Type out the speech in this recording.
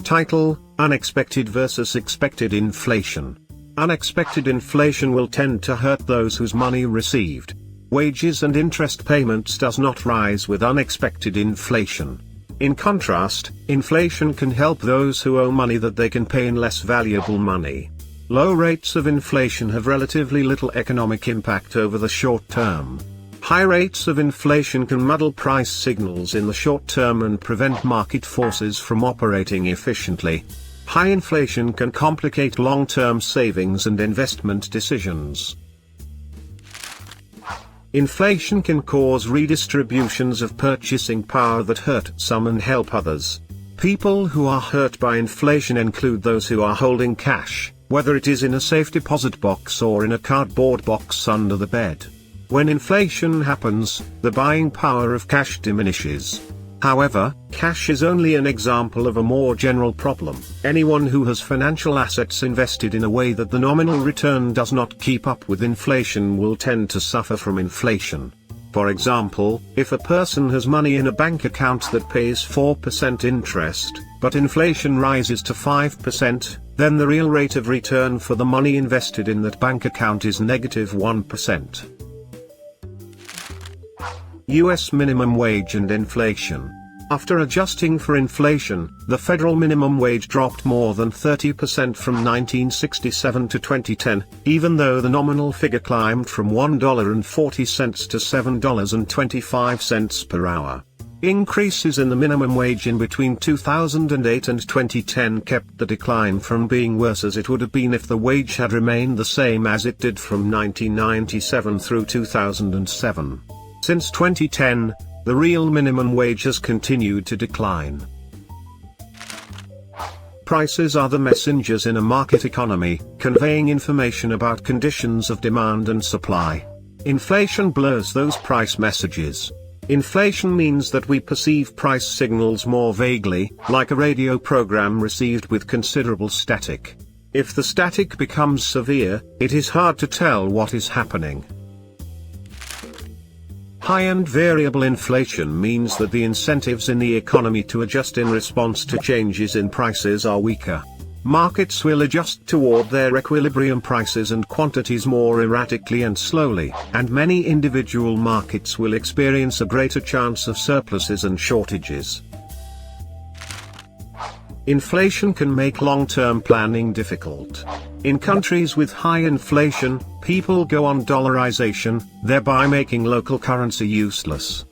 Title: Unexpected versus Expected Inflation. Unexpected inflation will tend to hurt those whose money received wages and interest payments does not rise with unexpected inflation. In contrast, inflation can help those who owe money that they can pay in less valuable money. Low rates of inflation have relatively little economic impact over the short term. High rates of inflation can muddle price signals in the short term and prevent market forces from operating efficiently. High inflation can complicate long-term savings and investment decisions. Inflation can cause redistributions of purchasing power that hurt some and help others. People who are hurt by inflation include those who are holding cash, whether it is in a safe deposit box or in a cardboard box under the bed. When inflation happens, the buying power of cash diminishes. However, cash is only an example of a more general problem. Anyone who has financial assets invested in a way that the nominal return does not keep up with inflation will tend to suffer from inflation. For example, if a person has money in a bank account that pays 4% interest, but inflation rises to 5%, then the real rate of return for the money invested in that bank account is -1%. US minimum wage and inflation. After adjusting for inflation, the federal minimum wage dropped more than 30% from 1967 to 2010, even though the nominal figure climbed from $1.40 to $7.25 per hour. Increases in the minimum wage in between 2008 and 2010 kept the decline from being worse as it would have been if the wage had remained the same as it did from 1997 through 2007. Since 2010, the real minimum wage has continued to decline. Prices are the messengers in a market economy, conveying information about conditions of demand and supply. Inflation blurs those price messages. Inflation means that we perceive price signals more vaguely, like a radio program received with considerable static. If the static becomes severe, it is hard to tell what is happening. High and variable inflation means that the incentives in the economy to adjust in response to changes in prices are weaker. Markets will adjust toward their equilibrium prices and quantities more erratically and slowly, and many individual markets will experience a greater chance of surpluses and shortages. Inflation can make long-term planning difficult. In countries with high inflation, people go on dollarization, thereby making local currency useless.